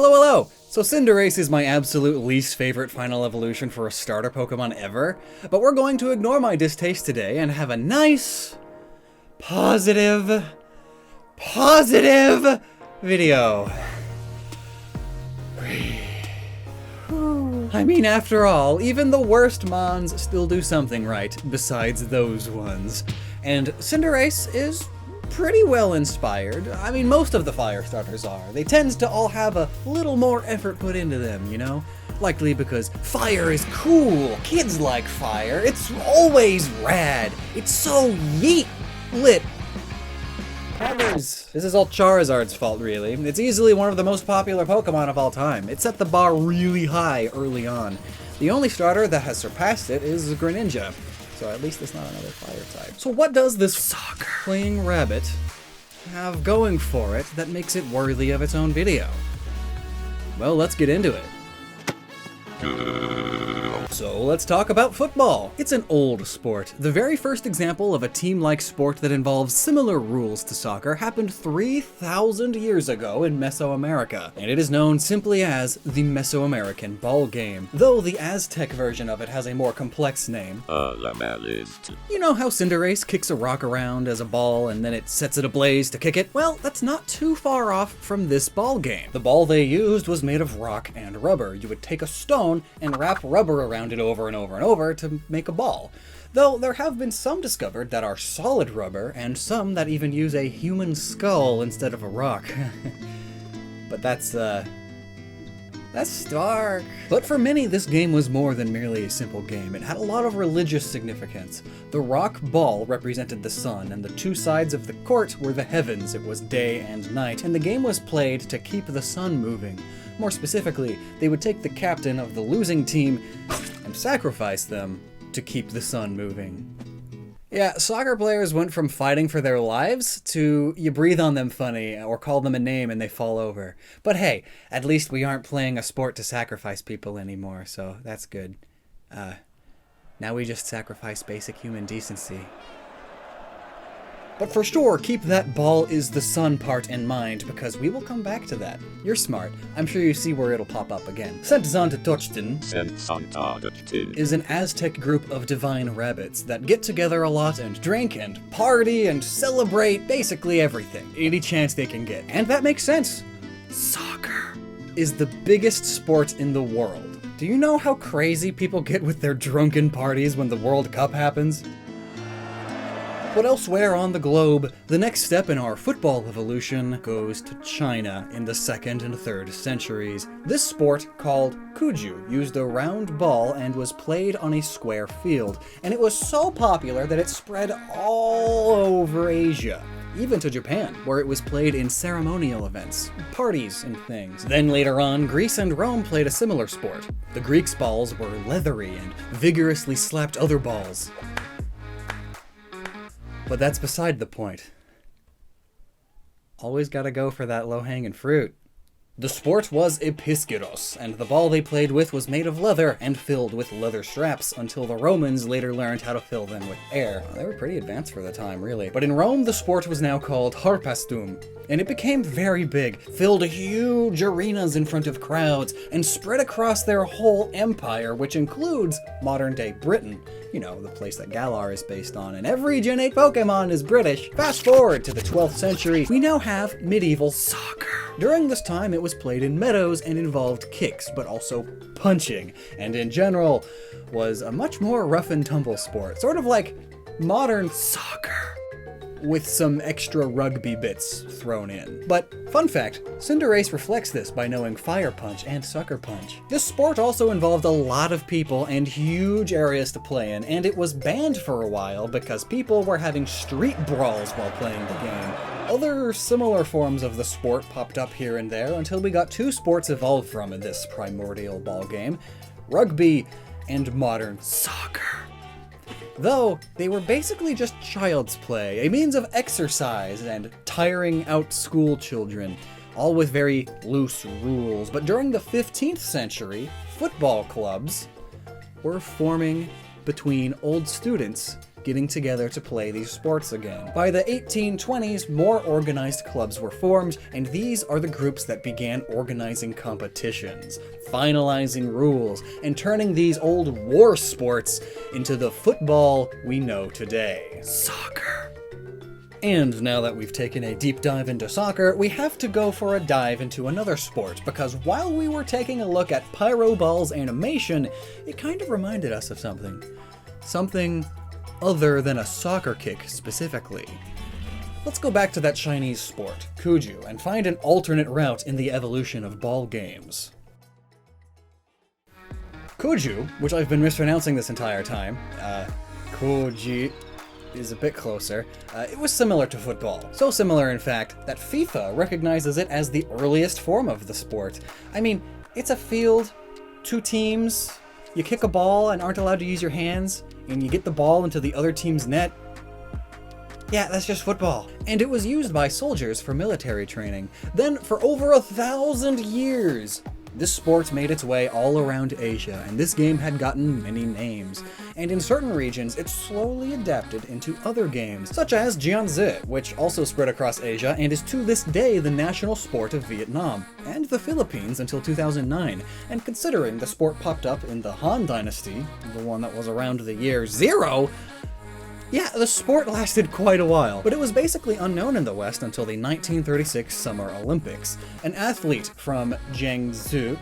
Hello, hello! So Cinderace is my absolute least favorite final evolution for a starter Pokemon ever, but we're going to ignore my distaste today and have a nice, positive video. I mean, after all, even the worst Mons still do something right, besides those ones. And Cinderace is pretty well inspired. I mean, most of the fire starters are. They tend to all have a little more effort put into them, you know? Likely because fire is cool. Kids like fire. It's always rad. It's so yeet lit. This is all Charizard's fault, really. It's easily one of the most popular Pokemon of all time. It set the bar really high early on. The only starter that has surpassed it is Greninja. So at least it's not another fire type. So what does this soccer-playing rabbit have going for it that makes it worthy of its own video? Well, let's get into it. So let's talk about football. It's an old sport. The very first example of a team-like sport that involves similar rules to soccer happened 3,000 years ago in Mesoamerica, and it is known simply as the Mesoamerican ball game, though the Aztec version of it has a more complex name. You know how Cinderace kicks a rock around as a ball and then it sets it ablaze to kick it? Well, that's not too far off from this ball game. The ball they used was made of rock and rubber. You would take a stone and wrap rubber around it over and over and over to make a ball. Though there have been some discovered that are solid rubber, and some that even use a human skull instead of a rock. But that's dark. But for many, this game was more than merely a simple game. It had a lot of religious significance. The rock ball represented the sun, and the two sides of the court were the heavens. It was day and night, and the game was played to keep the sun moving. More specifically, they would take the captain of the losing team and sacrifice them to keep the sun moving. Yeah, soccer players went from fighting for their lives to you breathe on them funny or call them a name and they fall over. But hey, at least we aren't playing a sport to sacrifice people anymore, so that's good. Now we just sacrifice basic human decency. But for sure, keep that ball is the sun part in mind, because we will come back to that. You're smart. I'm sure you see where it'll pop up again. Shuttlecock is an Aztec group of divine rabbits that get together a lot and drink and party and celebrate basically everything, any chance they can get. And that makes sense. Soccer is the biggest sport in the world. Do you know how crazy people get with their drunken parties when the World Cup happens? But elsewhere on the globe, the next step in our football evolution goes to China in the 2nd and 3rd centuries. This sport, called Kuju, used a round ball and was played on a square field, and it was so popular that it spread all over Asia, even to Japan, where it was played in ceremonial events, parties, and things. Then later on, Greece and Rome played a similar sport. The Greeks' balls were leathery and vigorously slapped other balls. But that's beside the point. Always gotta go for that low-hanging fruit. The sport was Episkyros, and the ball they played with was made of leather and filled with leather straps until the Romans later learned how to fill them with air. They were pretty advanced for the time, really. But in Rome, the sport was now called harpastum, and it became very big, filled huge arenas in front of crowds, and spread across their whole empire, which includes modern-day Britain. You know, the place that Galar is based on, and every Gen 8 Pokemon is British. Fast forward to the 12th century, we now have medieval soccer. During this time, it was played in meadows and involved kicks, but also punching, and in general, was a much more rough and tumble sport, sort of like modern soccer, with some extra rugby bits thrown in. But, fun fact, Cinderace reflects this by knowing Fire Punch and Sucker Punch. This sport also involved a lot of people and huge areas to play in, and it was banned for a while because people were having street brawls while playing the game. Other similar forms of the sport popped up here and there until we got two sports evolved from in this primordial ball game: rugby and modern soccer. Though, they were basically just child's play, a means of exercise and tiring out school children, all with very loose rules. But during the 15th century, football clubs were forming between old students getting together to play these sports again. By the 1820s, more organized clubs were formed, and these are the groups that began organizing competitions, finalizing rules, and turning these old war sports into the football we know today. Soccer. And now that we've taken a deep dive into soccer, we have to go for a dive into another sport, because while we were taking a look at Pyro Ball's animation, it kind of reminded us of something. Something other than a soccer kick specifically. Let's go back to that Chinese sport, Kuju, and find an alternate route in the evolution of ball games. Kuju, which I've been mispronouncing this entire time, Kuji is a bit closer, it was similar to football. So similar, in fact, that FIFA recognizes it as the earliest form of the sport. I mean, it's a field, 2 teams, you kick a ball and aren't allowed to use your hands, and you get the ball into the other team's net. Yeah, that's just football. And it was used by soldiers for military training. Then, for over 1,000 years, this sport made its way all around Asia, and this game had gotten many names. And in certain regions, it slowly adapted into other games, such as Jianzi, which also spread across Asia and is to this day the national sport of Vietnam, and the Philippines until 2009. And considering the sport popped up in the Han Dynasty, the one that was around the year 0, yeah, the sport lasted quite a while, but it was basically unknown in the West until the 1936 Summer Olympics. An athlete from Jiangsu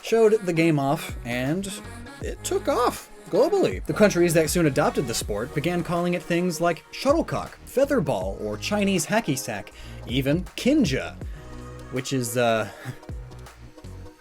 showed the game off, and it took off globally. The countries that soon adopted the sport began calling it things like shuttlecock, featherball, or Chinese hacky sack, even kinja, which is, I'm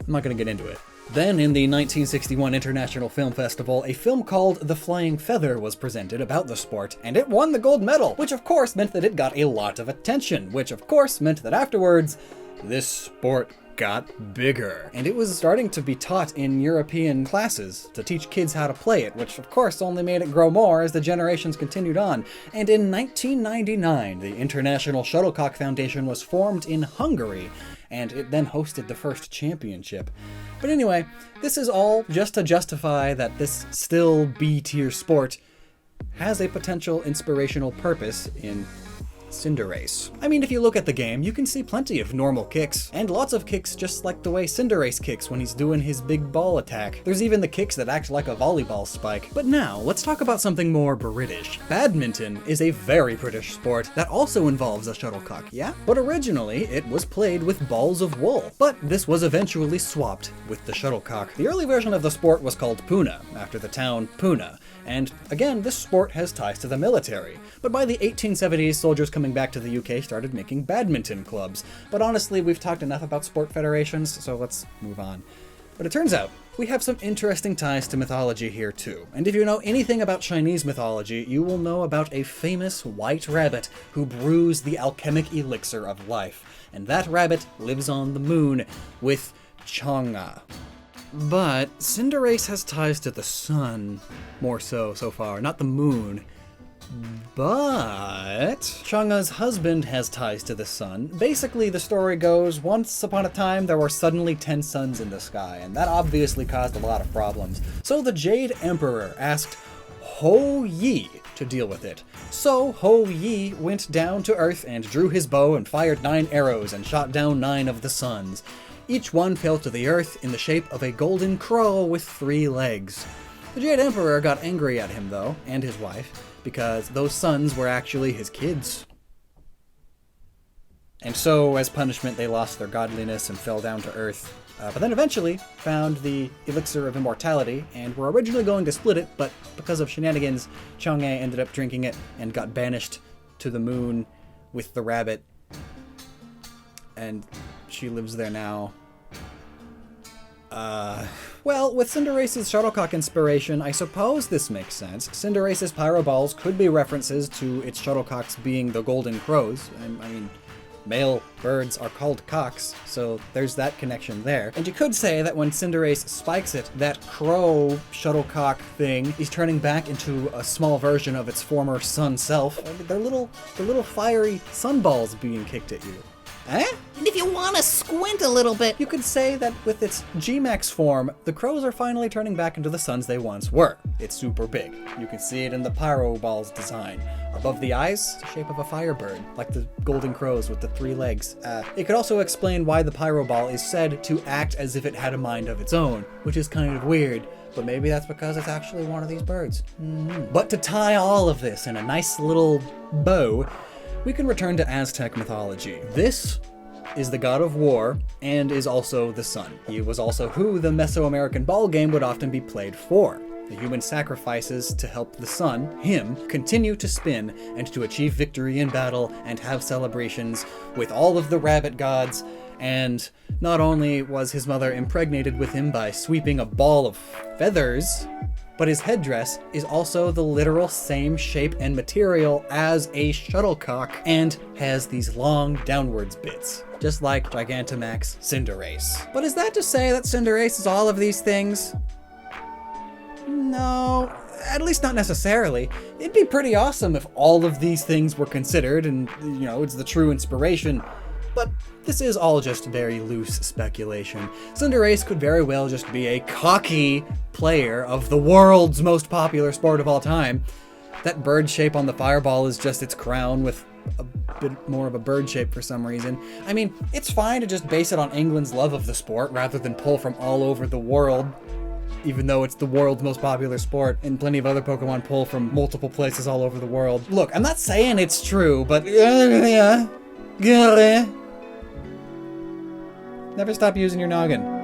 not gonna get into it. Then, in the 1961 International Film Festival, a film called The Flying Feather was presented about the sport, and it won the gold medal, which of course meant that it got a lot of attention, which of course meant that afterwards, this sport got bigger. And it was starting to be taught in European classes to teach kids how to play it, which of course only made it grow more as the generations continued on. And in 1999, the International Shuttlecock Foundation was formed in Hungary, and it then hosted the first championship. But anyway, this is all just to justify that this still B-tier sport has a potential inspirational purpose in Cinderace. I mean, if you look at the game, you can see plenty of normal kicks, and lots of kicks just like the way Cinderace kicks when he's doing his big ball attack. There's even the kicks that act like a volleyball spike. But now, let's talk about something more British. Badminton is a very British sport that also involves a shuttlecock, yeah? But originally, it was played with balls of wool, but this was eventually swapped with the shuttlecock. The early version of the sport was called Pune, after the town Pune. And again, this sport has ties to the military. But by the 1870s, soldiers coming back to the UK started making badminton clubs. But honestly, we've talked enough about sport federations, so let's move on. But it turns out, we have some interesting ties to mythology here too. And if you know anything about Chinese mythology, you will know about a famous white rabbit who brews the alchemic elixir of life. And that rabbit lives on the moon with Chang'e. But Cinderace has ties to the sun, more so far, not the moon. But Chang'e's husband has ties to the sun. Basically, the story goes, once upon a time there were suddenly 10 suns in the sky, and that obviously caused a lot of problems. So the Jade Emperor asked Ho Yi to deal with it. So Ho Yi went down to Earth and drew his bow and fired 9 arrows and shot down 9 of the suns. Each one fell to the earth in the shape of a golden crow with 3 legs. The Jade Emperor got angry at him, though, and his wife, because those sons were actually his kids. And so, as punishment, they lost their godliness and fell down to earth. But then eventually found the elixir of immortality, and were originally going to split it, but because of shenanigans, Chang'e ended up drinking it and got banished to the moon with the rabbit. And she lives there now. Well, with Cinderace's shuttlecock inspiration, I suppose this makes sense. Cinderace's pyro balls could be references to its shuttlecocks being the golden crows. I mean, male birds are called cocks, so there's that connection there. And you could say that when Cinderace spikes it, that crow shuttlecock thing is turning back into a small version of its former sun self. They're little fiery sunballs being kicked at you. Eh? And if you want to squint a little bit, You could say that with its G-Max form, the crows are finally turning back into the suns they once were. It's super big. You can see it in the pyro ball's design. Above the eyes, it's the shape of a firebird, like the golden crows with the 3 legs. It could also explain why the pyro ball is said to act as if it had a mind of its own, which is kind of weird, but maybe that's because it's actually one of these birds. But to tie all of this in a nice little bow, we can return to Aztec mythology. This is the god of war and is also the sun. He was also who the Mesoamerican ball game would often be played for. The human sacrifices to help the sun, him, continue to spin and to achieve victory in battle and have celebrations with all of the rabbit gods. And not only was his mother impregnated with him by sweeping a ball of feathers, but his headdress is also the literal same shape and material as a shuttlecock and has these long downwards bits, just like Gigantamax Cinderace. But is that to say that Cinderace is all of these things? No, at least not necessarily. It'd be pretty awesome if all of these things were considered and, it's the true inspiration. But this is all just very loose speculation. Cinderace could very well just be a cocky player of the world's most popular sport of all time. That bird shape on the fireball is just its crown with a bit more of a bird shape for some reason. I mean, it's fine to just base it on England's love of the sport rather than pull from all over the world, even though it's the world's most popular sport, and plenty of other Pokemon pull from multiple places all over the world. Look, I'm not saying it's true, but never stop using your noggin.